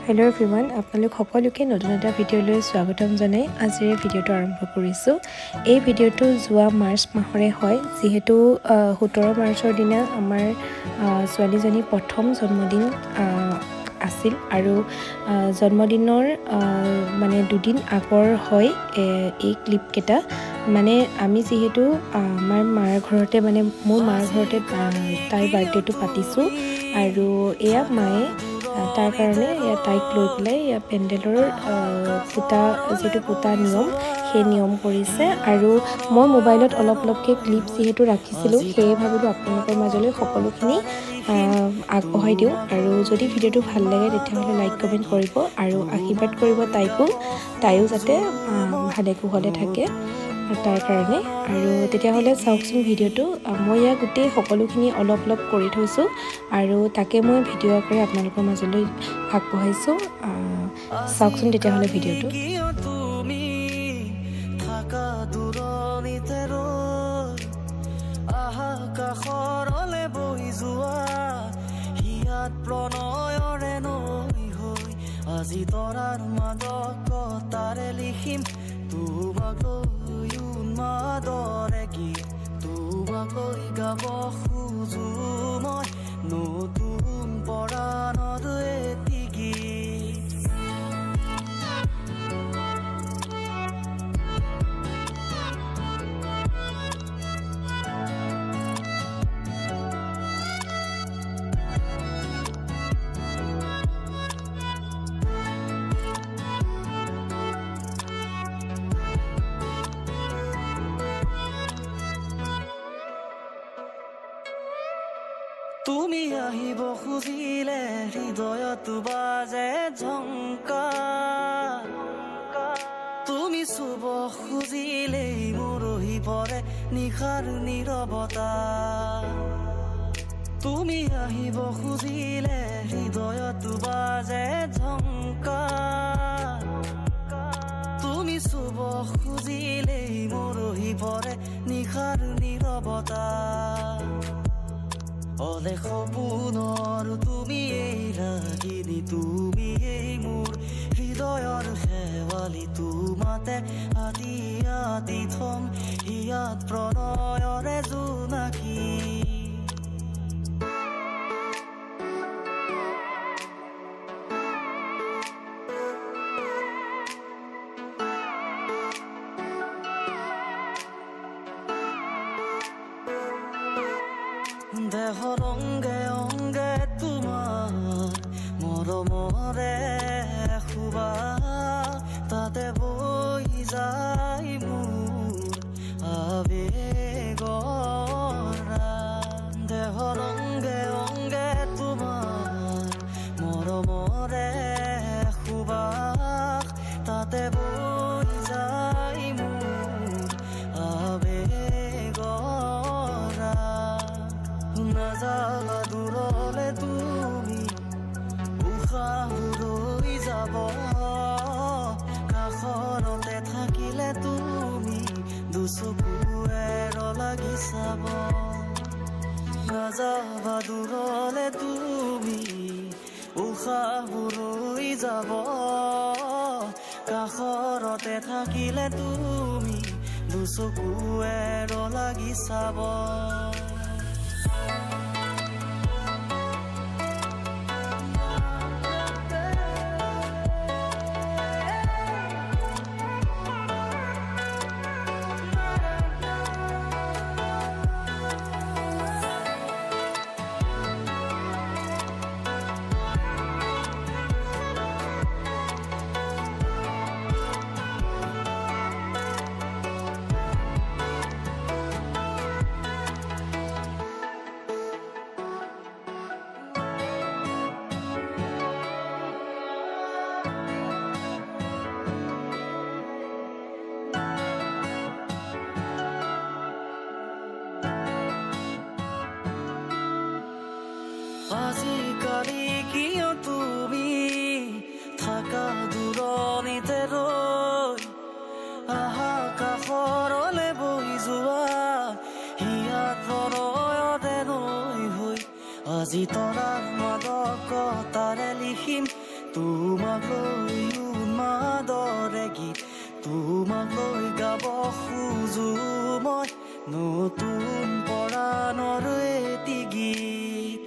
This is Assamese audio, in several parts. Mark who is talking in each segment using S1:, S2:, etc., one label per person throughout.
S1: হেল্ল' এভৰিৱান, আপোনালোক সকলোকে নতুন এটা ভিডিঅ'লৈ স্বাগতম জনাই আজিৰ ভিডিঅ'টো আৰম্ভ কৰিছোঁ। এই ভিডিঅ'টো যোৱা মাৰ্চ মাহৰে হয়, যিহেতু 17 মাৰ্চৰ দিনা আমাৰ ছোৱালীজনী প্ৰথম জন্মদিন আছিল আৰু জন্মদিনৰ মানে দুদিন আগৰ হয় এই ক্লিপকেইটা। মানে আমি যিহেতু আমাৰ মাৰ ঘৰতে মানে মোৰ মাৰ ঘৰতে তাইৰ বাৰ্থডেটো পাতিছোঁ আৰু এয়া মায়ে তাৰ কাৰণে তাইক লৈ পেলাই পেণ্ডেলৰ যিটো পোতা নিয়ম সেই নিয়ম কৰিছে। আৰু মই মোবাইলত অলপকৈ ক্লিপ যিহেতু ৰাখিছিলোঁ, সেয়ে ভাবিলোঁ আপোনালোকৰ মাজলৈ সকলোখিনি আগবঢ়াই দিওঁ। আৰু যদি ভিডিঅ'টো ভাল লাগে তেতিয়াহ'লে লাইক কমেণ্ট কৰিব আৰু আশীৰ্বাদ কৰিব তাইও যাতে ভালে কুশলে থাকে তাৰ কাৰণে। আৰু তেতিয়াহ'লে চাওকচোন ভিডিঅ'টো। মই ইয়াত গোটেই সকলোখিনি অলপ কৰি থৈছোঁ আৰু তাকে মই ভিডিঅ' আকাৰে আপোনালোকৰ মাজলৈ আগবঢ়াইছোঁ। চাওকচোন তেতিয়াহ'লে ভিডিঅ'টো।
S2: কাষৰলে বহি যোৱা হিয়াত প্ৰণয়ৰে নৈ হৈ আজি তৰাৰ মাদকতাৰে লিখিম তোমাক লৈ উন্মাদৰে গীত, তোমাক লৈ গাব খোজো মই নতুন পৰাণৰ এটি গীত। তুমি আহিব খুজিলে হৃদয়ত বাজে ঝংকাৰ, তুমি চুব খুজিলেই মৰহি পৰে নিশাৰ নীৰৱতা। তুমি আহিব খুজিলে হৃদয়ত বাজে ঝংকাৰ, তুমি চুব খুজিলেই মৰহি পৰে নিশাৰ নীৰৱতা। অলে সপোনৰ তুমি এই ৰাগিনী, তুমি এই মোৰ হৃদয়ৰ শেৱালি, তোমাতে আদি আদি থম হিয়াত প্ৰণয়ৰে জোনাকী। দেহৰ অংগে অংগে তোমাৰ মৰমৰে শুবা, তাতে বৈ যায় মোৰ আবেগৰ। দেহৰ অংগে অংগে তোমাৰ মৰমৰে শুবা, তাতে বৈ যায় মোৰ আবেগৰ। নাযাবা দূৰলে তুমি, উশাহ ৰৈ যাব কাষৰতে থাকিলে তুমি, দুচকুৱে লাগি চাব। নাযাবা দূৰলে তুমি, উশাহ ৰৈ যাব কাষৰতে থাকিলে তুমি, দুচকুৱে লাগি চাব। আজিকালি কিয় তুমি থাকা দূৰণিতে ৰৈ, আহা কাষৰলে বহি যোৱা হিয়াত প্ৰণয়ৰে নৈ হৈ আজি তৰাৰ মাদকতাৰে লিখিম তোমাক লৈ উন্মাদৰে গীত তোমাক লৈ গাব খোজো মই নতুন পৰাণৰ এটি গীত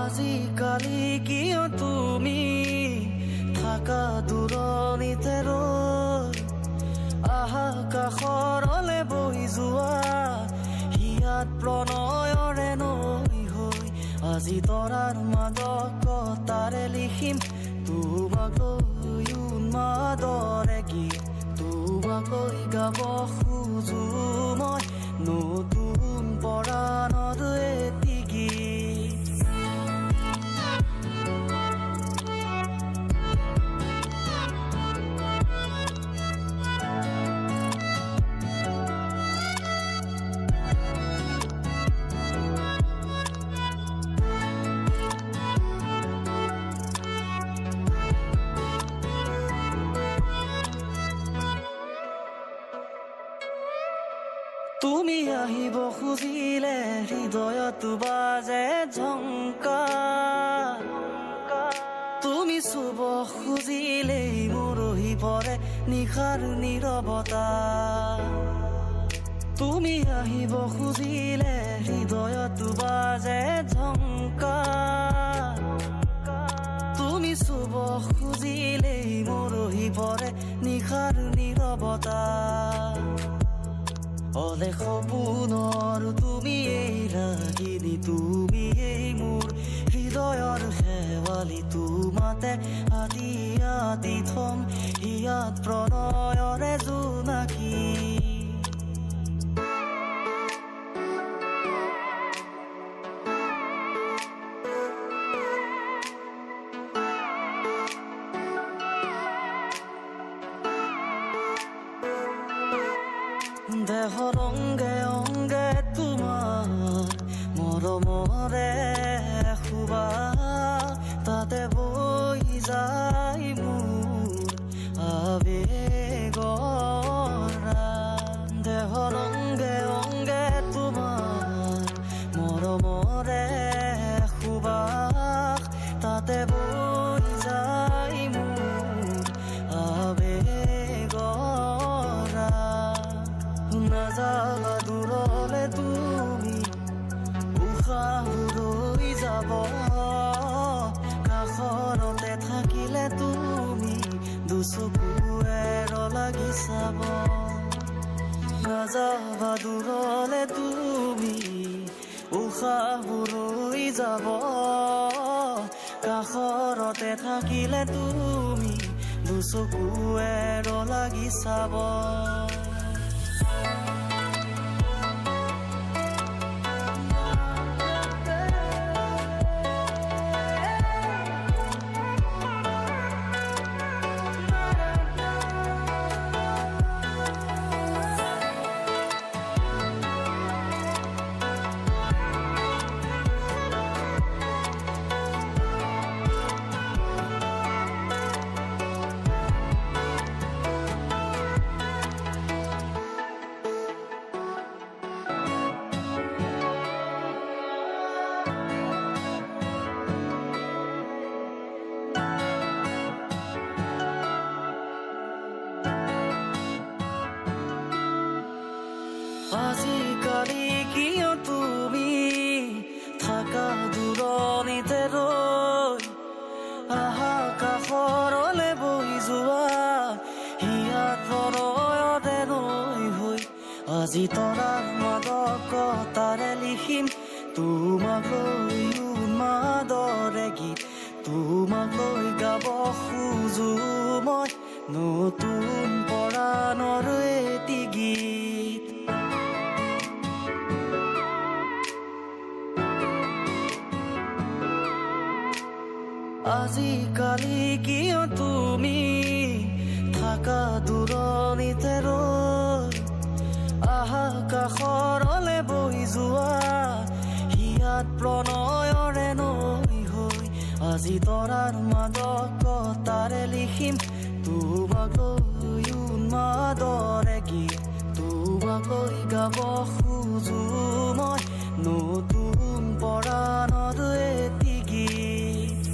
S2: আজিকালি কিয় তুমি থাকা দূৰণিতে ৰৈ আহা কাষৰলে বহি যোৱা হিয়াত প্ৰণয়ৰে নৈ হৈ আজি তৰাৰ মাদকতাৰে লিখিম তোমাক লৈ উন্মাদৰে গীত তোমাক লৈ গাব খোজো মই নতুন পৰাণৰ এটি গীত তুমি আহিব খুজিলে হৃদয়ত বাজে ঝংকাৰ তুমি চুব খুজিলেই মৰহি পৰে নিশাৰ নীৰৱতা তুমি আহিব খুজিলে হৃদয়ত বাজে ঝংকাৰ তুমি চুব খুজিলেই মৰহি পৰে নিশাৰ নীৰৱতা অলে সপোনৰ তুমি এই ৰাগিনী তুমি এই মোৰ হৃদয়ৰ শেৱালি তোমাতে আদি আদি থম ইয়াত প্ৰণয়ৰে জোনাকী দেহৰ অংগে অংগে তোমাৰ মৰমৰে খুবা তাতে বৈ যায় মোৰ আবেগৰা দেহৰ অংগে অংগে তোমাৰ মৰমৰে খুবা তাতে বৈ যায় মোৰ আবেগৰা নাযাবা দূৰলে তুমি উশাহ ৰৈ যাব কাষৰতে থাকিলে তুমি দুচকুৱে লাগি চাব নাযাবা দূৰলে তুমি উশাহ ৰৈ যাব কাষৰতে থাকিলে তুমি দুচকুৱে লাগি চাব আজিকালি কিয় তুমি থাকা দূৰণিতে ৰৈ আহা কাষৰলে বহি যোৱা হিয়াত প্ৰণয়ৰে নৈ হৈ আজি তৰাৰ মাদকতাৰে লিখিম তোমাক লৈ উন্মাদৰে গীত তোমাক লৈ গাব খোজো মই নতুন পৰাণৰ এটি গীত আজিকালি কিয় তুমি থাকা দূৰণিতে ৰৈ আহা কাষৰলে বহি যোৱা হিয়াত প্ৰণয়ৰে নৈ হৈ আজি তৰাৰ মাদকতাৰে লিখিম তোমাক লৈ উন্মাদৰে গীত তোমাকৈ গাব খোজো মই নতুন পৰাণৰ এটি গীত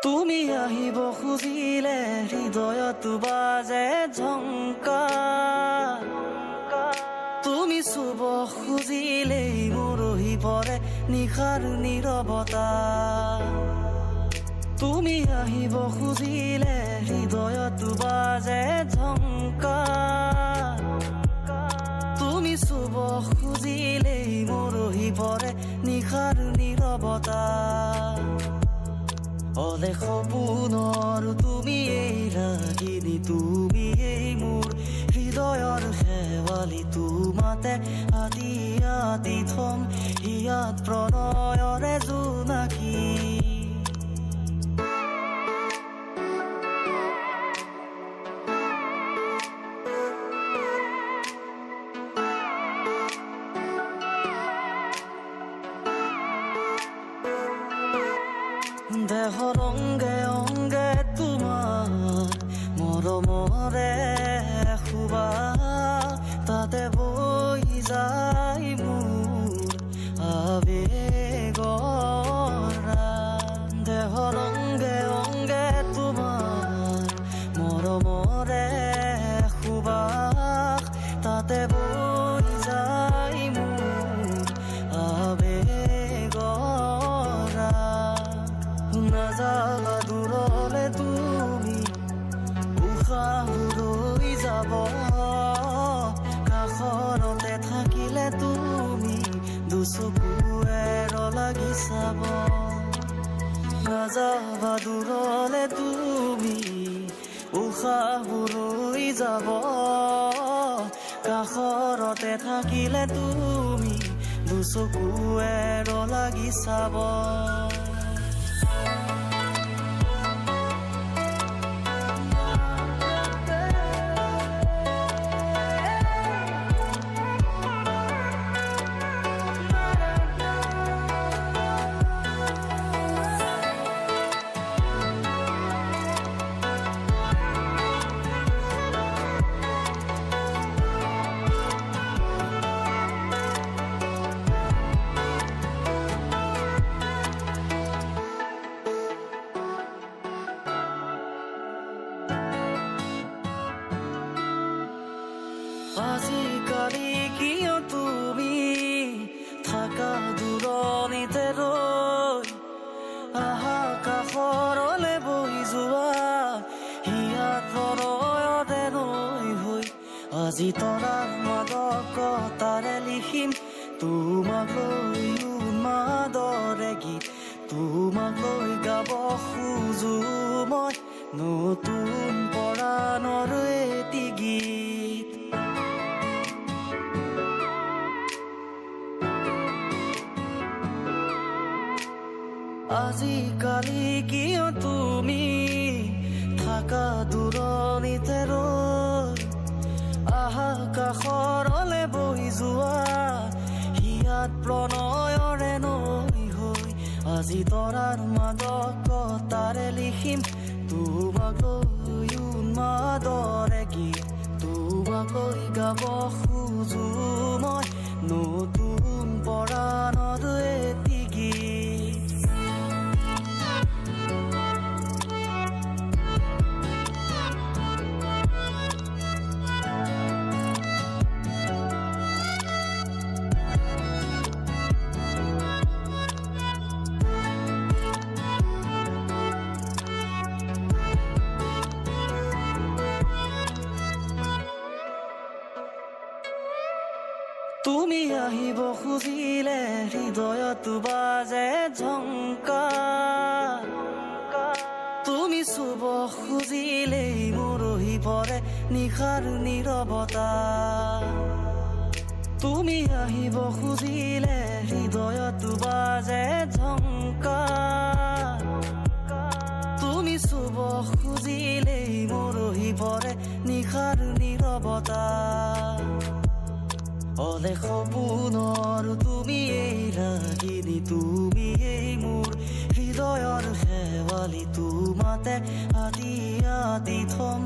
S2: তুমি আহিব খুজিলে হৃদয়ত বাজে ঝংকা তুমি চুব খুজিলেই মৰহি পৰে নিশাৰ নীৰৱতা তুমি আহিব খুজিলে হৃদয়ত বাজে ঝংকা তুমি চুব খুজিলেই মৰহি পৰে নিশাৰ নীৰৱতা অলে সপোনৰ তুমি এই ৰাগিনী তুমি এই মোৰ হৃদয়ৰ শেৱালি তোমাতে আদি আদি থম হিয়াত প্ৰণয়ৰে জোনাকী দেহৰ অংগে অংগে তোমাৰ মৰমৰে খুবা তাতে বৈ যায় মোৰ আবেগৰা দেহৰ অংগে অংগে তোমাৰ মৰমৰে খুবা তাতে বৈ যায় মোৰ আবেগৰা নাযাবা দূৰলে তুমি উশাহ ৰৈ যাব কাষৰতে থাকিলে তুমি দুচকুৱে লাগি চাব নাযাবা দূৰলে তুমি উশাহ ৰৈ যাব কাষৰতে থাকিলে তুমি দুচকুৱে লাগি চাব আজিকালি কিয় তুমি থাকা দূৰণিতে ৰৈ আহা কাষৰলে বৈ যোৱা হিয়াত প্ৰণয়তে নৈ হৈ আজি তৰাৰ মাদকতাৰে লিখিম তোমাক লৈ উন্মাদৰে গীত তোমাক লৈ গাব খোজো মই নতুন পৰাণৰ এটি গীত আজিকালি কিয় তুমি থাকা দূৰণিতে ৰৈ আহা কাষৰলে বৈ যোৱা হিয়াত প্ৰণয়ৰে নৈ হৈ আজি তৰাৰ মাদকতাৰে লিখিম তোমাক লৈ উন্মাদৰে গীত তোমাক লৈ গাব খোজো মই নতুন পৰাণৰ এটি গীত তুমি আহিব খুজিলে হৃদয়ত বাজে ঝংকা তুমি চুব খুজিলেই মৰহি পৰে নিশাৰ নীৰৱতা তুমি আহিব খুজিলে হৃদয়ত বাজে ঝংকাৰ তুমি চুব খুজিলেই মৰহি পৰে নিশাৰ নীৰৱতা অলে সপোনৰ তুমি এই ৰাগিনী তুমি এই মোৰ হৃদয়ৰ শেৱালি তোমাতে আদি আদি থম